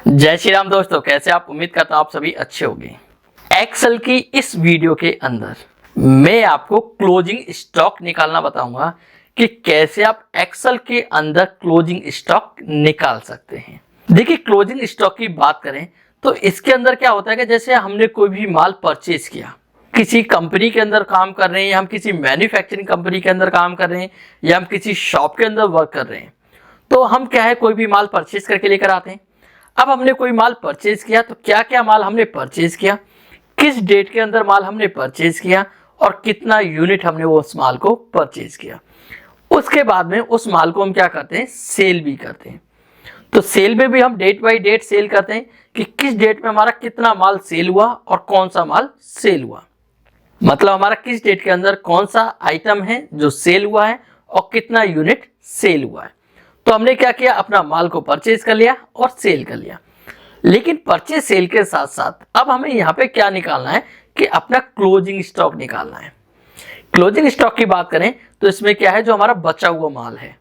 जय श्री राम दोस्तों, कैसे आप? उम्मीद करता हूं आप सभी अच्छे होंगे। एक्सेल की इस वीडियो के अंदर मैं आपको क्लोजिंग स्टॉक निकालना बताऊंगा कि कैसे आप एक्सेल के अंदर क्लोजिंग स्टॉक निकाल सकते हैं। देखिए, क्लोजिंग स्टॉक की बात करें तो इसके अंदर क्या होता है कि जैसे हमने कोई भी माल परचेज किया, किसी कंपनी के अंदर काम कर रहे हैं या हम किसी मैन्युफैक्चरिंग कंपनी के अंदर काम कर रहे हैं या हम किसी शॉप के अंदर वर्क कर रहे हैं, तो हम क्या है कोई भी माल परचेज करके लेकर आते हैं। अब हमने कोई माल परचेज किया तो क्या क्या माल हमने परचेज किया, किस डेट के अंदर माल हमने परचेज किया और कितना यूनिट हमने वो उस माल को परचेज किया। उसके बाद में उस माल को हम क्या करते हैं, सेल भी करते हैं। तो सेल में भी हम डेट बाय डेट सेल करते हैं कि किस डेट में हमारा कितना माल सेल हुआ और कौन सा माल सेल हुआ, मतलब हमारा किस डेट के अंदर कौन सा आइटम है जो सेल हुआ है और कितना यूनिट सेल हुआ है। तो हमने क्या किया, अपना माल को परचेज कर लिया और सेल कर लिया। लेकिन परचेज सेल के साथ साथ अब हमें यहाँ पे क्या निकालना है कि अपना क्लोजिंग स्टॉक निकालना है। क्लोजिंग स्टॉक की बात करें तो इसमें क्या है, जो हमारा बचा हुआ माल है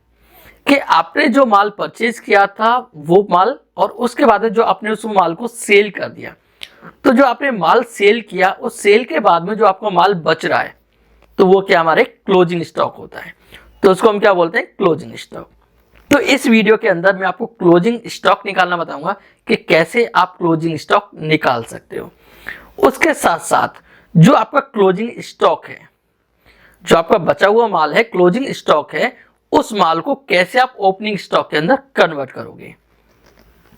कि आपने जो माल परचेज किया था वो माल और उसके बाद जो आपने उस माल को सेल कर दिया, तो जो आपने माल सेल किया उस सेल के बाद में जो आपका माल बच रहा है तो वो क्या हमारे क्लोजिंग स्टॉक होता है। तो उसको हम क्या बोलते हैं, क्लोजिंग स्टॉक। तो इस वीडियो के अंदर मैं आपको क्लोजिंग स्टॉक निकालना बताऊंगा कि कैसे आप क्लोजिंग स्टॉक निकाल सकते हो। उसके साथ साथ जो आपका क्लोजिंग स्टॉक है, जो आपका बचा हुआ माल है, क्लोजिंग स्टॉक है, उस माल को कैसे आप ओपनिंग स्टॉक के अंदर कन्वर्ट करोगे।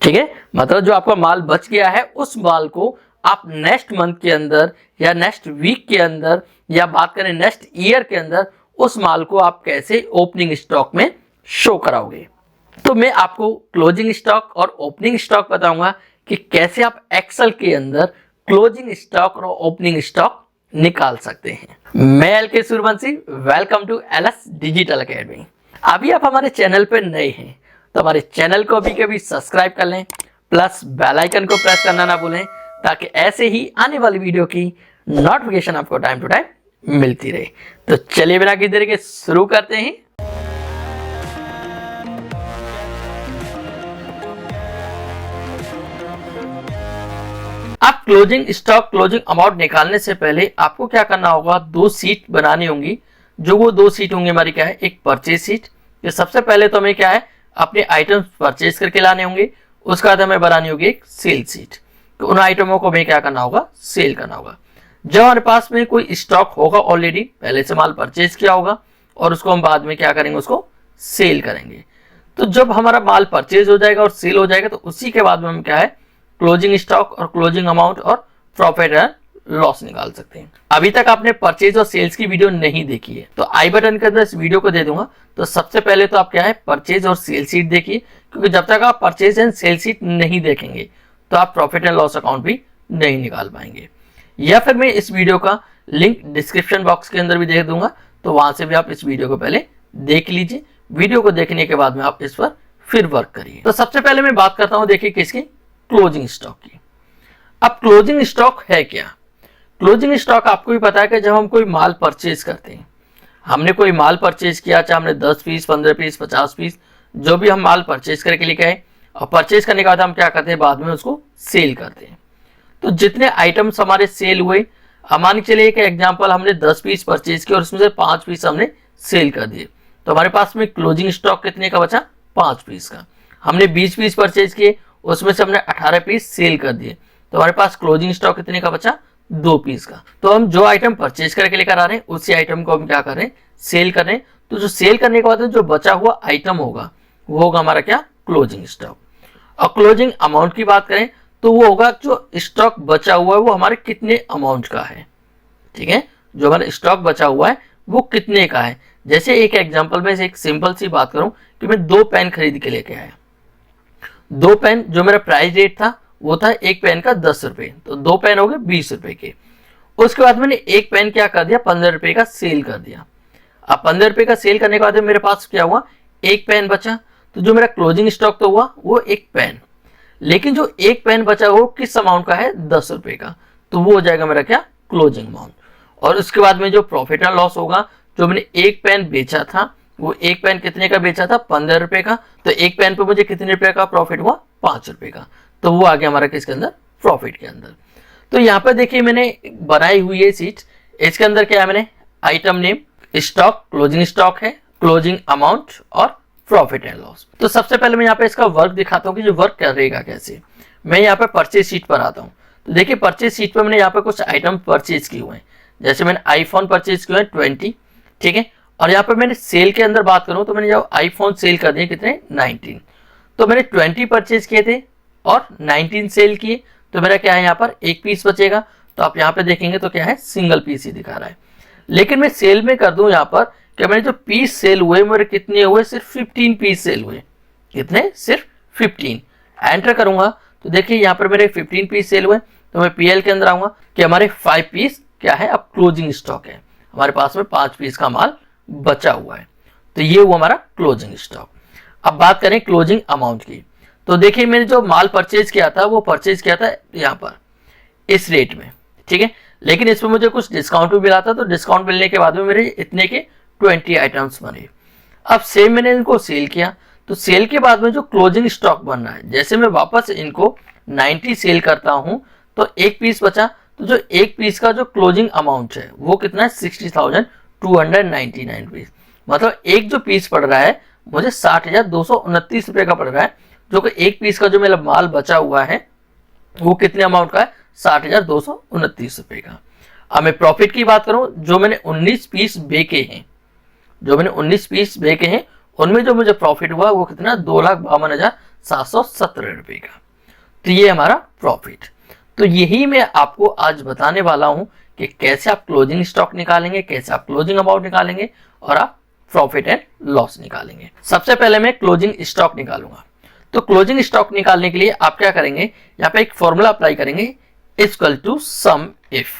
ठीक है, मतलब जो आपका माल बच गया है उस माल को आप नेक्स्ट मंथ के अंदर या नेक्स्ट वीक के अंदर या बात करें नेक्स्ट ईयर के अंदर उस माल को आप कैसे ओपनिंग स्टॉक में शो कराओगे। तो मैं आपको क्लोजिंग स्टॉक और ओपनिंग स्टॉक बताऊंगा कि कैसे आप एक्सेल के अंदर क्लोजिंग स्टॉक और ओपनिंग स्टॉक निकाल सकते हैं। मैं LK Suryavanshi, welcome to LS digital academy. अभी आप हमारे चैनल पर नए हैं तो हमारे चैनल को अभी कभी सब्सक्राइब कर लें, प्लस बेल आइकन को प्रेस करना ना भूलें ताकि ऐसे ही आने वाली वीडियो की नोटिफिकेशन आपको टाइम टू टाइम मिलती रहे। तो चलिए बिना किसी देरी के शुरू करते हैं। आप क्लोजिंग स्टॉक क्लोजिंग अमाउंट निकालने से पहले आपको क्या करना होगा, दो सीट बनानी होंगी। जो वो दो सीट होंगी हमारी क्या है, एक परचेज सीट। तो सबसे पहले तो हमें क्या है अपने आइटम्स परचेज करके लाने होंगे, उसके बाद हमें बनानी होगी एक सेल सीट। तो उन आइटमों को हमें क्या करना होगा, सेल करना होगा। जब हमारे पास में कोई स्टॉक होगा, ऑलरेडी पहले से माल परचेज किया होगा और उसको हम बाद में क्या करेंगे, उसको सेल करेंगे। तो जब हमारा माल परचेज हो जाएगा और सेल हो जाएगा तो उसी के बाद में हम क्या है क्लोजिंग स्टॉक और क्लोजिंग अमाउंट और प्रॉफिट एंड लॉस निकाल सकते हैं। अभी तक आपने परचेज और सेल्स की वीडियो नहीं देखी है तो आई बटन के अंदर इस वीडियो को दे दूंगा। तो सबसे पहले तो आप क्या है परचेज और सेल सीट देखिए, क्योंकि जब तक आप परचेज एंड सेल सीट नहीं देखेंगे तो आप प्रॉफिट एंड लॉस अकाउंट भी नहीं निकाल पाएंगे। या फिर मैं इस वीडियो का लिंक डिस्क्रिप्शन बॉक्स के अंदर भी दे दूंगा, तो वहां से भी आप इस वीडियो को पहले देख लीजिए। वीडियो को देखने के बाद में आप इस पर फिर वर्क करिए। तो सबसे पहले मैं बात करता हूं, देखिए किसकी, क्लोजिंग स्टॉक की। अब क्लोजिंग स्टॉक है क्या? क्लोजिंग स्टॉक आपको भी पता है कि जब हम कोई माल परचेज करते हैं, हमने कोई माल परचेज किया, चाहे हमने 10 पीस 15 पीस 50 पीस जो भी हम माल परचेज करके लेके आए, और परचेज करने के बाद हम क्या करते हैं, बाद में उसको सेल करते हैं। तो जितने आइटम्स हमारे सेल हुए, मान के चलिए एक एग्जाम्पल, हमने 10 पीस परचेज किए और उसमें से 5 पीस हमने सेल कर दिए, तो हमारे पास में क्लोजिंग स्टॉक कितने का बचा, 5 पीस का। हमने 20 पीस परचेज किए, उसमें से हमने 18 पीस सेल कर दिए, तो हमारे पास क्लोजिंग स्टॉक कितने का बचा, 2 पीस का। तो हम जो आइटम परचेज करके लेकर आ रहे हैं उसी आइटम को हम क्या कर रहे हैं, सेल कर रहे हैं। तो जो सेल करने के बाद जो बचा हुआ आइटम होगा वो होगा हमारा क्या, क्लोजिंग स्टॉक। और क्लोजिंग अमाउंट की बात करें तो वो होगा जो स्टॉक बचा हुआ है वो हमारे कितने अमाउंट का है। ठीक है, जो हमारा स्टॉक बचा हुआ है वो कितने का है। जैसे एक एग्जाम्पल में एक सिंपल सी बात करूं कि मैं 2 पेन खरीद के लेके आया। 2 पेन, जो मेरा प्राइस रेट था वो था एक पेन का 10 रुपए, तो 2 पेन हो गए 20 रुपए के। उसके बाद मैंने एक पेन क्या कर दिया, 15 रुपए का सेल कर दिया। अब 15 रुपए का सेल करने के बाद मेरे पास क्या हुआ, एक पेन बचा। तो जो मेरा क्लोजिंग स्टॉक तो हुआ वो एक पेन, लेकिन जो एक पेन बचा वो किस अमाउंट का है, 10 रुपए का, तो वो हो जाएगा मेरा क्या, क्लोजिंग अमाउंट। और उसके बाद में जो प्रॉफिट एंड लॉस होगा, जो मैंने एक पेन बेचा था वो एक पेन कितने का बेचा था, 15 रुपए का, तो एक पेन पे मुझे कितने रुपए का प्रॉफिट हुआ, 5 रुपए का। तो वो आ गया हमारा किसके अंदर, प्रॉफिट के अंदर। तो यहाँ पर देखिए मैंने बनाई हुई है शीट, इसके अंदर क्या है, मैंने item name, stock, closing stock है, क्लोजिंग अमाउंट और प्रॉफिट एंड लॉस। तो सबसे पहले मैं यहाँ पे इसका वर्क दिखाता हूँ कि जो वर्क करेगा कैसे। मैं यहाँ पे परचेज शीट पर आता हूँ। तो देखिए परचेज शीट पर मैंने यहाँ पे कुछ आइटम परचेज किए हुए हैं, जैसे मैंने आईफोन परचेज किए हैं 20, ठीक है। और यहाँ पे मैंने सेल के अंदर बात करूँ तो मैंने जब आईफोन सेल कर दिए कितने, 19। तो मैंने 20 परचेज किए थे और 19 सेल किए, तो मेरा क्या है यहाँ पर एक पीस बचेगा। तो आप यहाँ पे देखेंगे तो क्या है, सिंगल पीस ही दिखा रहा है। लेकिन मैं सेल में कर दूं यहाँ पर कि मैंने जो पीस सेल हुए मेरे कितने हुए, सिर्फ 15 पीस सेल हुए। कितने, सिर्फ 15। एंटर करूंगा तो देखिए यहाँ पर मेरे 15 पीस सेल हुए। तो मैं पीएल के अंदर आऊंगा कि हमारे 5 पीस क्या है, अब क्लोजिंग स्टॉक है, हमारे पास में 5 पीस का माल बचा हुआ है। तो ये हुआ हमारा क्लोजिंग स्टॉक। अब बात करें क्लोजिंग अमाउंट की, तो देखिए मैंने जो माल परचेज किया था वो परचेज किया था यहाँ पर इस रेट में, ठीक है। लेकिन इसमें मुझे कुछ डिस्काउंट भी मिला था, तो डिस्काउंट मिलने के बाद में मेरे इतने के 20 आइटम्स बने। अब सेम मैंने इनको सेल किया, तो सेल के बाद में जो क्लोजिंग स्टॉक बन रहा है, जैसे मैं वापस इनको 90 सेल करता हूं तो एक पीस बचा। तो जो एक पीस का जो क्लोजिंग अमाउंट है वो कितना है, 60,299 रुपीज। मतलब एक जो पीस पड़ रहा है मुझे 60,229 रुपए का पड़ रहा है, जो कि एक पीस का जो मेरा माल बचा हुआ है वो कितने अमाउंट का है, 60,229 रुपए का। अब मैं प्रॉफिट की बात करूं, जो मैंने 19 पीस बेचे हैं, उनमें जो मुझे प्रॉफिट हुआ वो कितना, 2,52,717 रुपए का। तो ये हमारा प्रॉफिट। तो यही मैं आपको आज बताने वाला हूं कि कैसे आप क्लोजिंग स्टॉक निकालेंगे, कैसे आप क्लोजिंग अमाउंट निकालेंगे और आप प्रॉफिट एंड लॉस निकालेंगे। सबसे पहले मैं क्लोजिंग स्टॉक निकालूंगा। तो क्लोजिंग स्टॉक निकालने के लिए आप क्या करेंगे, यहाँ पे एक फॉर्मूला अप्लाई करेंगे, इक्वल टू सम इफ।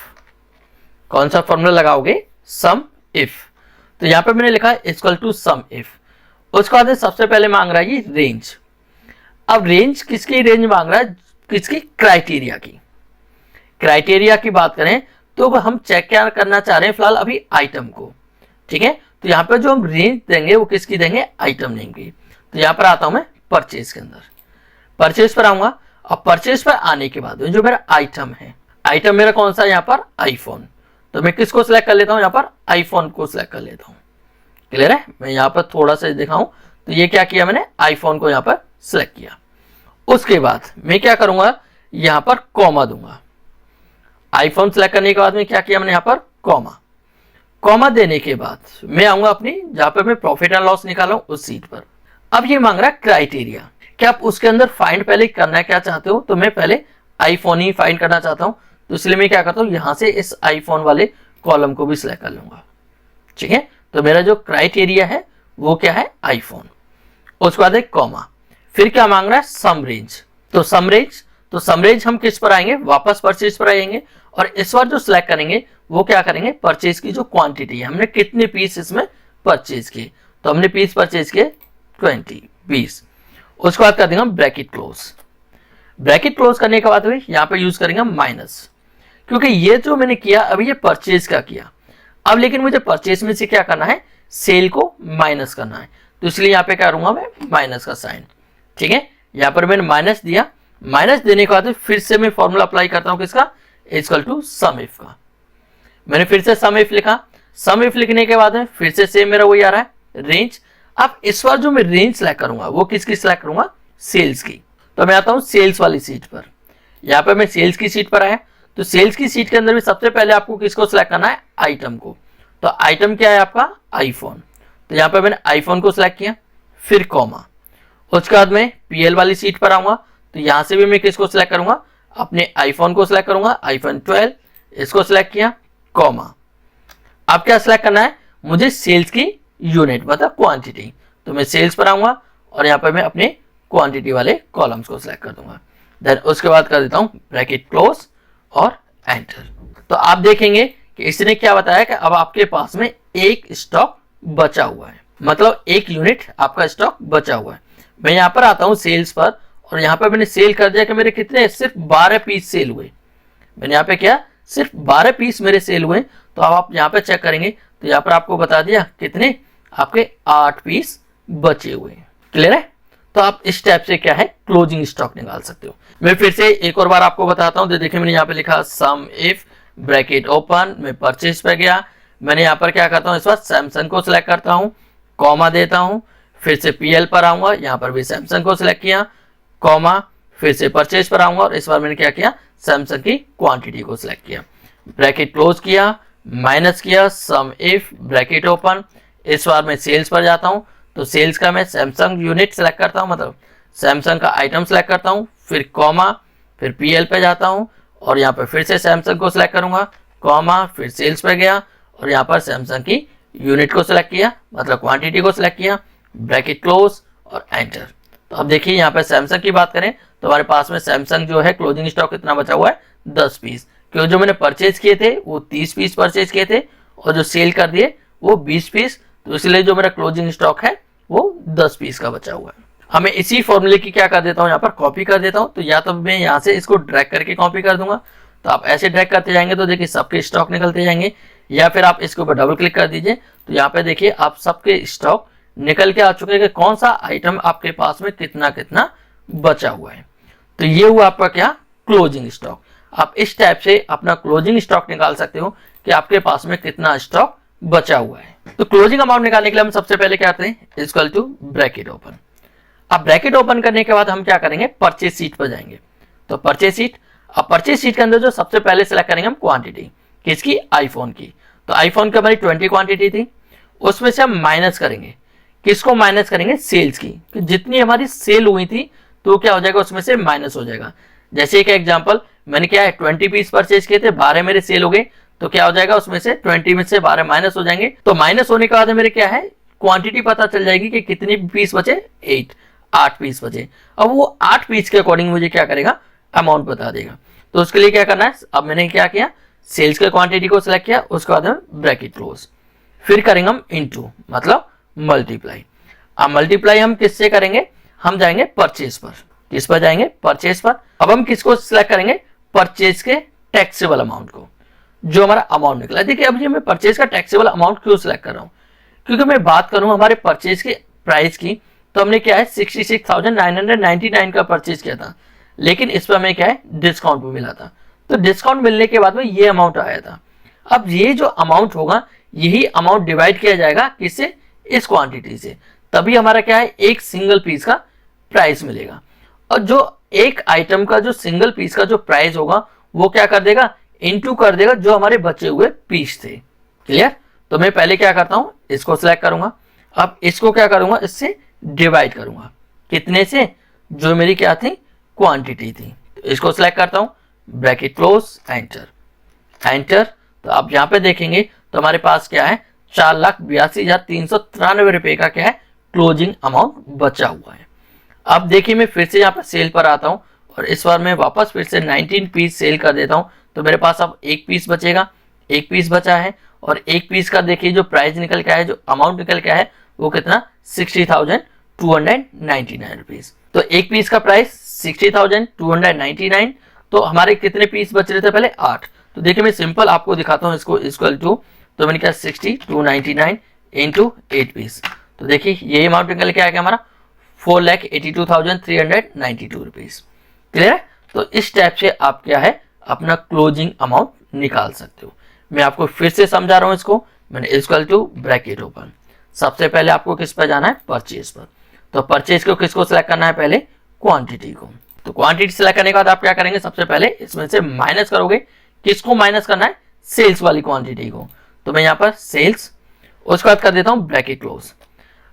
कौन सा फॉर्मूला लगाओगे, सम इफ। तो यहाँ पे मैंने लिखा है इक्वल टू सम इफ। उसके बाद सबसे पहले मांग रहा है ये रेंज। अब रेंज किसकी रेंज मांग रहा है, किसकी, क्राइटेरिया की। क्राइटेरिया की बात करें तो हम चेक क्या करना चाह रहे हैं फिलहाल अभी, आइटम को, ठीक है। तो यहाँ पे जो हम रेंज देंगे वो किसकी देंगे, आइटम नेम की। तो यहाँ पर आता हूं मैं परचेज के अंदर, परचेज पर आऊंगा। अब परचेज पर आने के बाद जो मेरा आइटम है, आइटम मेरा कौन सा है यहाँ पर, आईफोन। तो मैं किसको सिलेक्ट कर लेता हूँ, यहाँ पर आईफोन को सिलेक्ट कर लेता हूँ। क्लियर है, मैं यहाँ पर थोड़ा सा दिखाऊं तो ये क्या किया मैंने, आईफोन को यहाँ पर सिलेक्ट किया। उसके बाद मैं क्या करूंगा, यहाँ पर कॉमा दूंगा। आईफोन सिलेक्ट करने के बाद में क्या किया मैंने, यहाँ पर कॉमा देने के बाद मैं आऊंगा अपनी जहां पर मैं प्रॉफिट एंड लॉस निकाला हूं उस सीट पर। अब ये मांग रहा है क्राइटेरिया, क्या आप उसके अंदर फाइंड पहले करना क्या चाहते हो। तो मैं पहले आईफोन ही फाइंड करना चाहता हूं, तो इसलिए मैं क्या करता हूं, यहां से इस आईफोन वाले कॉलम को भी सिलेक्ट कर लूंगा, ठीक है। तो मेरा जो क्राइटेरिया है वो क्या है, आईफोन। उसके बाद एक कॉमा, फिर क्या मांग रहा है, सम रेंज। तो सम रेंज हम किस पर आएंगे, वापस परचेज पर आएंगे। और इस बार जो सिलेक्ट करेंगे वो क्या करेंगे, परचेज की जो क्वांटिटी है, हमने कितने पीस इसमें परचेज किए। तो हमने पीस परचेज किए 20। उसके बाद कर देंगे ब्रैकेट क्लोज करने के बाद यहाँ पे यूज करेंगे माइनस, क्योंकि ये जो मैंने किया अभी ये परचेज का किया। अब लेकिन मुझे परचेज में से क्या करना है, सेल को माइनस करना है। तो इसलिए यहाँ पे क्या करूंगा मैं, माइनस का साइन, ठीक है। यहाँ पर मैंने माइनस दिया, माइनस देने के बाद फिर से मैं फॉर्मूला अप्लाई करता हूँ किसका, इक्वल टू सम इफ का। मैंने फिर से सम इफ लिखा, सम इफ लिखने के बाद में फिर से सेम मेरा वही आ रहा है, रेंज। अब इस बार जो मैं रेंज सिलेक्ट करूंगा वो किसकी सिलेक्ट करूंगा, सेल्स की। तो मैं आता हूं सेल्स वाली सीट पर। यहाँ पर मैं सेल्स की सीट पर आया, तो सेल्स की सीट के अंदर भी सबसे पहले आपको किसको सिलेक्ट करना है, आइटम को। तो आइटम क्या है आपका, आईफोन। तो यहाँ पर मैंने आईफोन को सिलेक्ट किया, फिर कॉमा। उसके बाद मैं पीएल वाली सीट पर आऊंगा, तो यहां से भी मैं किसको सिलेक्ट करूंगा, अपने आईफोन को सिलेक्ट करूंगा, आईफोन 12, इसको सिलेक्ट किया, कॉमा। अब क्या सिलेक्ट करना है, मुझे सेल्स की यूनिट मतलब क्वांटिटी। तो मैं सेल्स पर आऊंगा और यहाँ पर मैं अपने क्वांटिटी वाले कॉलम्स को सिलेक्ट कर दूंगा। देन उसके बाद कर देता हूं ब्रैकेट क्लोज और एंटर। तो आप देखेंगे कि इसने क्या बताया कि अब आपके पास में एक स्टॉक बचा हुआ है, मतलब एक यूनिट आपका स्टॉक बचा हुआ है। मैं यहाँ पर आता हूँ सेल्स पर, और यहाँ पर मैंने सेल कर दिया कि मेरे कितने, सिर्फ 12 पीस सेल हुए। मैंने यहाँ पे क्या, सिर्फ 12 पीस मेरे सेल हुए। तो अब आप यहाँ पे चेक करेंगे तो यहाँ पर आपको बता दिया कितने, आपके 8 पीस बचे हुए हैं। क्लियर है। तो आप इस टाइप से क्या है क्लोजिंग स्टॉक निकाल सकते हो। मैं फिर से एक और बार आपको बताता हूँ। तो देखिए मैंने यहाँ पे लिखा सम इफ ब्रैकेट ओपन, मैं परचेज पे गया, मैंने यहाँ पर क्या करता हूँ, इस बार सैमसंग को सिलेक्ट करता हूँ, कॉमा देता हूँ, फिर से पीएल पर आऊंगा, यहाँ पर भी सैमसंग को सिलेक्ट किया, कॉमा, फिर से परचेज पर आऊंगा और इस बार मैंने क्या किया, सैमसंग की क्वांटिटी को सिलेक्ट किया, ब्रैकेट क्लोज किया, माइनस किया, सम इफ ब्रैकेट ओपन, इस बार मैं सेल्स पर जाता हूँ, तो सेल्स का मैं सैमसंग यूनिट सेलेक्ट करता हूँ, मतलब सैमसंग का आइटम सेलेक्ट करता हूँ, फिर कॉमा, फिर पीएल पे जाता हूँ और यहाँ पर फिर से सैमसंग को सिलेक्ट करूंगा, कॉमा, फिर सेल्स पे गया और यहाँ पर सैमसंग की यूनिट को सिलेक्ट किया, मतलब क्वांटिटी को सिलेक्ट किया, ब्रैकेट क्लोज और एंटर। तो अब देखिए यहाँ पर सैमसंग की बात करें तो हमारे पास में सैमसंग जो है क्लोजिंग स्टॉक कितना बचा हुआ है, 10 पीस, क्योंकि जो मैंने परचेज किए थे वो 30 पीस परचेज किए थे और जो सेल कर दिए वो 20 पीस, तो इसलिए जो मेरा क्लोजिंग स्टॉक है वो 10 पीस का बचा हुआ है। हमें इसी फॉर्मूले की क्या कर देता हूँ, यहाँ पर कॉपी कर देता हूँ। तो या तो मैं यहाँ से इसको ड्रैग करके कॉपी कर दूंगा, तो आप ऐसे ड्रैग करते जाएंगे तो देखिए सबके स्टॉक निकलते जाएंगे, या फिर आप इसके ऊपर डबल क्लिक कर दीजिए तो यहाँ पे देखिए आप सबके स्टॉक निकल के आ चुके हैं कि कौन सा आइटम आपके पास में कितना कितना बचा हुआ है। तो ये हुआ आपका क्या, क्लोजिंग स्टॉक। आप इस टाइप से अपना क्लोजिंग स्टॉक निकाल सकते हो कि आपके पास में कितना स्टॉक बचा हुआ है। तो क्लोजिंग अमाउंट निकालने के लिए हम सबसे पहले क्या करते हैं, इक्वल टू ब्रैकेट ओपन। अब ब्रैकेट ओपन करने के बाद हम क्या करेंगे, परचेज सीट पर जाएंगे। तो परचेज सीट, अब परचेज सीट के अंदर जो सबसे पहले सेलेक्ट करेंगे हम क्वांटिटी, किसकी, आईफोन की। तो आईफोन की हमारी 20 क्वांटिटी थी, उसमें से हम माइनस करेंगे, किसको माइनस करेंगे, सेल्स की, कि जितनी हमारी सेल हुई थी तो क्या हो जाएगा, उसमें से माइनस हो जाएगा। जैसे एक एग्जांपल, मैंने क्या है 20 पीस परचेज किए थे, 12 मेरे सेल हो गए, तो क्या हो जाएगा, उसमें से 20 में से 12 माइनस हो जाएंगे। तो माइनस होने के बाद मेरे क्या है, क्वांटिटी पता चल जाएगी कि कितनी पीस बचे, 8 पीस बचे। अब वो 8 पीस के अकॉर्डिंग मुझे क्या करेगा, अमाउंट बता देगा। तो उसके लिए क्या करना है, अब मैंने क्या किया, सेल्स के क्वांटिटी को सिलेक्ट किया, उसके बाद में ब्रैकेट क्लोज, फिर करेंगे हम इनटू, मतलब मल्टीप्लाई। अब मल्टीप्लाई हम किससे करेंगे, हम जाएंगे परचेज पर, किस पर जाएंगे, परचेज पर। अब हम किसको सिलेक्ट करेंगे, परचेज के टैक्सेबल अमाउंट को, जो हमारा अमाउंट निकला। देखिए अब ये मैं परचेज का टैक्सेबल अमाउंट क्यों सिलेक्ट कर रहा हूँ, क्योंकि मैं बात करूं हमारे परचेज के प्राइस की, तो हमने क्या है 66,999 का परचेज किया था, लेकिन इस पर हमें क्या है डिस्काउंट भी मिला था। तो डिस्काउंट मिलने के बाद में ये अमाउंट आया था। अब ये जो अमाउंट होगा, यही अमाउंट डिवाइड किया जाएगा किससे, इस क्वांटिटी से, तभी हमारा क्या है एक सिंगल पीस का प्राइस मिलेगा। और जो एक आइटम का जो सिंगल पीस का जो प्राइस होगा वो क्या कर देगा, इनटू कर देगा जो हमारे बचे हुए पीस थे। क्लियर। तो मैं पहले क्या करता हूं, इसको सिलेक्ट करूंगा, अब इसको क्या करूंगा, इससे डिवाइड करूंगा, कितने से, जो मेरी क्या थी, क्वांटिटी थी। तो इसको सिलेक्ट करता हूं, ब्रैकेट क्लोज, एंटर, एंटर। तो आप यहां पे देखेंगे तो हमारे पास क्या है, 4,82,393 रुपए का क्या है क्लोजिंग अमाउंट बचा हुआ है। अब देखिए मैं फिर से यहाँ पर सेल पर आता हूँ और इस बार मैं वापस फिर से 19 पीस सेल कर देता हूँ। तो मेरे पास अब एक पीस बचेगा, एक पीस बचा है और एक पीस का देखिए जो प्राइस निकल के आया है, जो अमाउंट निकल के आया है वो कितना, 60,299 रुपीज। तो एक पीस का प्राइस 60,299। तो हमारे कितने पीस बच रहे थे पहले, 8। तो देखिए मैं सिंपल आपको दिखाता हूँ इसको, इक्वल टू, तो मैंने क्या 60,299 इंटू 8 पीस। तो देखिए ये अमाउंट निकल के आएगा हमारा 4,82,392 रुपीज। क्लियर है। तो इस टाइप से आप क्या है अपना क्लोजिंग अमाउंट निकाल सकते हो। मैं आपको फिर से समझा रहा हूं इसको। मैंने इक्वल टू ब्रैकेट ओपन, सबसे पहले आपको किस पर जाना है, परचेज पर। तो परचेज को किसको सिलेक्ट करना है, पहले क्वांटिटी को। तो क्वांटिटी सिलेक्ट करने के बाद आप क्या करेंगे, सबसे पहले इसमें से माइनस करोगे, किसको माइनस करना है, सेल्स वाली क्वांटिटी को। तो मैं यहाँ पर सेल्स, उसके बाद कर देता हूँ ब्रैकेट क्लोज।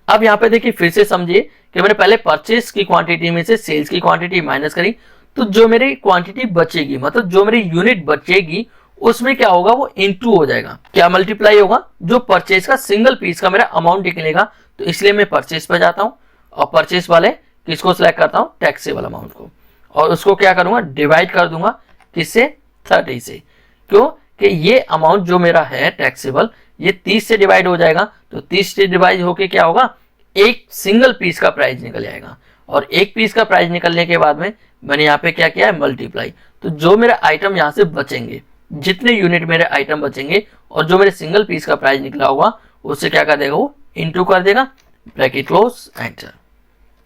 अब यहाँ पे देखिए फिर से समझिए कि मैंने पहले परचेज की क्वांटिटी में से सेल्स की क्वांटिटी माइनस करी, तो जो मेरी क्वांटिटी बचेगी, मतलब जो मेरी यूनिट बचेगी, उसमें क्या होगा, वो इनटू हो जाएगा, क्या मल्टीप्लाई होगा, जो परचेज का सिंगल पीस का मेरा अमाउंट निकलेगा। तो इसलिए मैं परचेज पर जाता हूँ और परचेज वाले किसको सिलेक्ट करता हूँ, टैक्सेबल अमाउंट को, और उसको क्या करूंगा, डिवाइड कर दूंगा, किससे, 30 से। क्यों कि ये अमाउंट जो मेरा है टैक्सेबल, ये 30 से डिवाइड हो जाएगा। तो 30 से डिवाइड होके क्या होगा, एक सिंगल पीस का प्राइस निकल जाएगा, और एक पीस का प्राइस निकलने के बाद में मैंने यहाँ पे क्या किया है, मल्टीप्लाई। तो जो मेरे आइटम यहाँ से बचेंगे, जितने यूनिट मेरे आइटम बचेंगे और जो मेरे सिंगल पीस का प्राइस निकला होगा, उससे क्या कर देगा, वो इनटू कर देगा, bracket close, enter.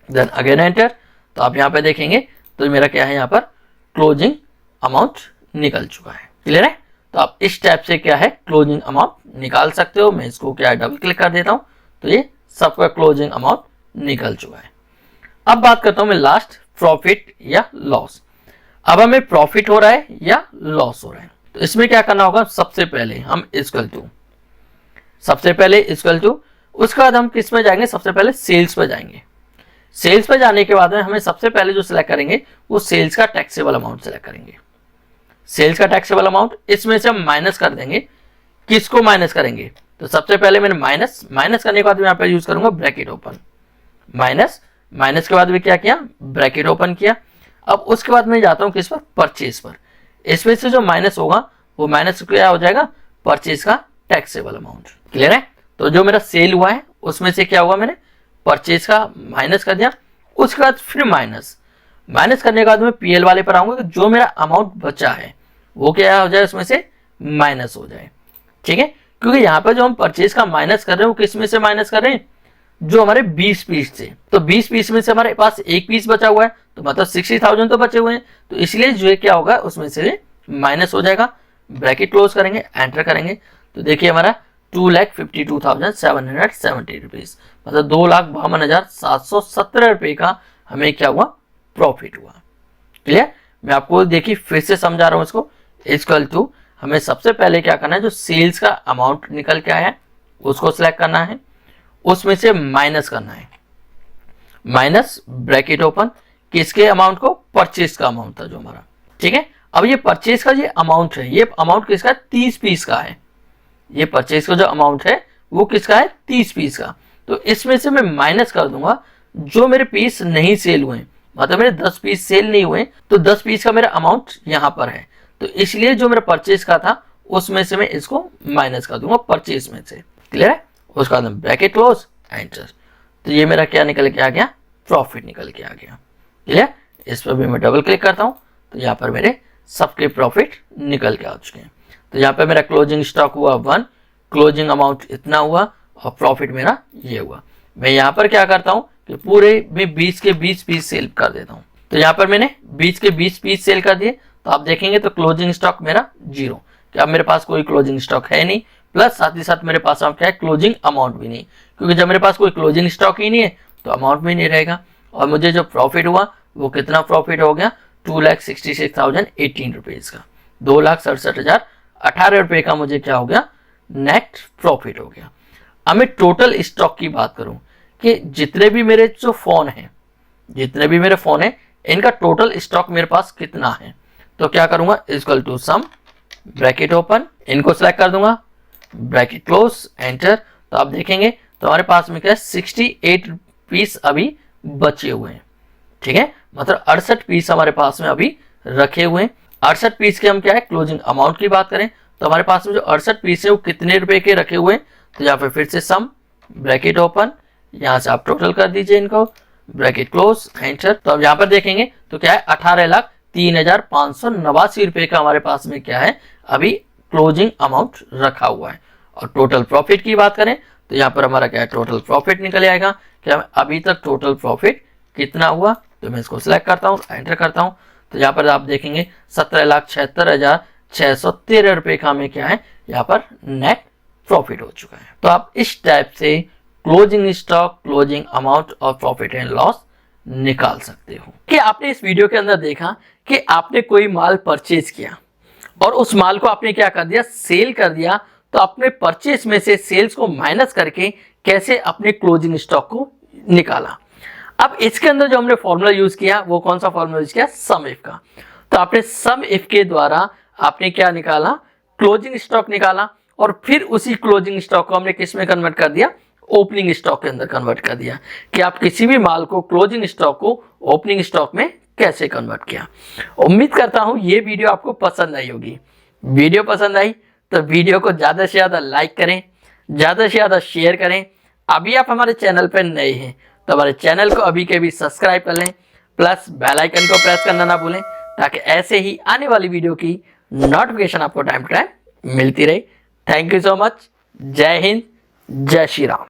Then again enter. तो आप यहाँ पे देखेंगे तो मेरा क्या है, यहाँ पर क्लोजिंग अमाउंट निकल चुका है। क्लियर है? तो आप इस टाइप से क्या है क्लोजिंग अमाउंट निकाल सकते हो। मैं इसको क्या है डबल क्लिक कर देता हूँ तो ये सबका क्लोजिंग अमाउंट निकल चुका है। अब बात करता हूं मैं लास्ट प्रॉफिट या लॉस। अब हमें प्रॉफिट हो रहा है या लॉस हो रहा है, तो इसमें क्या करना होगा, सबसे पहले हम इक्वल टू उसके बाद हम किस में जाएंगे, सबसे पहले सेल्स पे जाएंगे। सेल्स पे जाने के बाद में हमें सबसे पहले जो सिलेक्ट करेंगे वो सेल्स का टैक्सेबल अमाउंट सिलेक्ट करेंगे। सेल्स का टैक्सेबल अमाउंट इसमें से हम माइनस कर देंगे। किसको माइनस करेंगे, तो सबसे पहले मैंने माइनस करने के बाद मैं यहाँ पे यूज करूंगा ब्रैकेट ओपन, माइनस के बाद भी क्या किया, ब्रैकेट ओपन किया। अब उसके बाद मैं जाता हूँ किस पर, परचेज पर। इसमें से जो माइनस होगा वो माइनस क्या हो जाएगा, परचेज का टैक्सेबल अमाउंट। क्लियर है? तो जो मेरा सेल हुआ है उसमें से क्या हुआ, मैंने परचेज का माइनस कर दिया। उसके बाद फिर माइनस करने के बाद मैं पीएल वाले पर आऊंगा, जो मेरा अमाउंट बचा है वो क्या हो जाए, उसमें से माइनस हो जाए। ठीक है? क्योंकि यहाँ पर जो हम परचेज का माइनस कर रहे हैं वो किस में से माइनस कर रहे हैं, जो हमारे 20 पीस थे। तो 20 पीस में से हमारे पास एक पीस बचा हुआ है, तो मतलब 60,000 तो बचे हुए हैं। तो इसलिए जो है क्या होगा, उसमें से माइनस हो जाएगा। ब्रैकेट क्लोज करेंगे, एंटर करेंगे, तो देखिए हमारा 2,52,770 रुपीज, मतलब 2,52,717 रुपए का हमें क्या हुआ, प्रॉफिट हुआ। क्लियर? मैं आपको देखिए फिर से समझा रहा हूं इसको। इक्वल टू हमें सबसे पहले क्या करना है, जो सेल्स का अमाउंट निकल के आया है उसको सिलेक्ट करना है, उसमें से माइनस करना है, माइनस ब्रैकेट ओपन, किसके अमाउंट को, परचेज का अमाउंट था जो हमारा। ठीक है? अब ये परचेज का ये अमाउंट है, ये अमाउंट किसका, 30 पीस का है। ये परचेज का जो अमाउंट है वो किसका है, 30 पीस का। तो इसमें से मैं माइनस कर दूंगा जो मेरे पीस नहीं सेल हुए, मतलब मेरे 10 पीस सेल नहीं हुए, तो 10 पीस का मेरा अमाउंट यहां पर है। तो इसलिए जो मेरा परचेज का था उसमें से मैं इसको माइनस कर दूंगा परचेज में से। क्लियर है? उसका बाद ब्रैकेट क्लोज, एंटर। तो ये मेरा क्या निकल के आ गया, प्रॉफिट निकल के आ गया। क्लियर? इस पर भी मैं डबल क्लिक करता हूं तो यहाँ पर मेरे सबके प्रॉफिट निकल के आ चुके हैं। तो यहाँ पे मेरा क्लोजिंग स्टॉक हुआ 1, क्लोजिंग अमाउंट इतना हुआ और प्रॉफिट मेरा ये हुआ। मैं यहाँ पर क्या करता हूँ कि पूरे में 20 के 20 पीस सेल कर देता हूँ। तो यहाँ पर मैंने 20 के 20 पीस सेल कर दिए। तो आप देखेंगे तो क्लोजिंग स्टॉक मेरा 0, कि अब मेरे पास कोई क्लोजिंग स्टॉक है नहीं, प्लस साथ ही साथ मेरे पास अब क्या है, क्लोजिंग अमाउंट भी नहीं, क्योंकि जब मेरे पास कोई क्लोजिंग स्टॉक ही नहीं है तो अमाउंट भी नहीं रहेगा। और मुझे जो प्रॉफिट हुआ वो कितना प्रॉफिट हो गया, 2,66,018 रुपीज का, 2,67,018 रुपए का मुझे क्या हो गया, नेट प्रॉफिट हो गया। अब मैं टोटल स्टॉक की बात करूं कि जितने भी मेरे जो फोन हैं, जितने भी मेरे फोन हैं, इनका टोटल स्टॉक मेरे पास कितना है, तो क्या करूंगा, equal to sum, bracket open, इनको सेलेक्ट कर दूंगा, ब्रैकेट क्लोज, एंटर। तो आप देखेंगे तो हमारे पास में क्या है, 68 पीस अभी बचे हुए हैं। ठीक है? मतलब 68 पीस हमारे पास में अभी रखे हुए हैं। 68 पीस के हम क्या है, क्लोजिंग अमाउंट की बात करें तो हमारे पास में जो 68 पीस है वो कितने रुपए के रखे हुए हैं, तो यहाँ पे फिर से सम, ब्रैकेट ओपन, यहाँ से आप टोटल कर दीजिए इनको, ब्रैकेट क्लोज, एंटर। तो अब यहाँ पर देखेंगे तो क्या है, 18,03,589 रुपए का हमारे पास में क्या है, अभी क्लोजिंग अमाउंट रखा हुआ है। और टोटल प्रॉफिट की बात करें तो यहाँ पर हमारा क्या है, टोटल प्रॉफिट निकल आएगा कि अभी तक टोटल प्रॉफिट कितना हुआ। तो मैं इसको सिलेक्ट करता हूँ, एंटर करता हूँ, तो यहाँ पर आप देखेंगे 17,76,613 रुपए का हमें क्या है, यहाँ पर नेट प्रॉफिट हो चुका है। तो आप इस टाइप से क्लोजिंग स्टॉक, क्लोजिंग अमाउंट और प्रॉफिट एंड लॉस निकाल सकते हो। कि आपने इस वीडियो के अंदर देखा कि आपने कोई माल परचेज किया और उस माल को आपने क्या कर दिया, सेल कर दिया। तो अपने परचेज में से सेल्स को माइनस करके कैसे अपने क्लोजिंग स्टॉक को निकाला। अब इसके अंदर जो हमने फॉर्मूला यूज किया वो कौन सा फॉर्मूला यूज किया, सम इफ का। तो आपने सम इफ के द्वारा आपने क्या निकाला, क्लोजिंग स्टॉक निकाला, और फिर उसी क्लोजिंग स्टॉक को हमने किस में कन्वर्ट कर दिया, ओपनिंग स्टॉक के अंदर कन्वर्ट कर दिया, कि आप किसी भी माल को, क्लोजिंग स्टॉक को ओपनिंग स्टॉक में कैसे कन्वर्ट किया। उम्मीद करता हूं ये वीडियो आपको पसंद आई होगी। वीडियो पसंद आई तो वीडियो को ज्यादा से ज्यादा लाइक करें, ज्यादा से ज्यादा शेयर करें। अभी आप हमारे चैनल पर नए हैं तो हमारे चैनल को अभी के भी सब्सक्राइब कर लें, प्लस बेल आइकन को प्रेस करना ना भूलें, ताकि ऐसे ही आने वाली वीडियो की नोटिफिकेशन आपको टाइम टू टाइम मिलती रहे। Thank you so much. जय हिंद, जय श्री राम।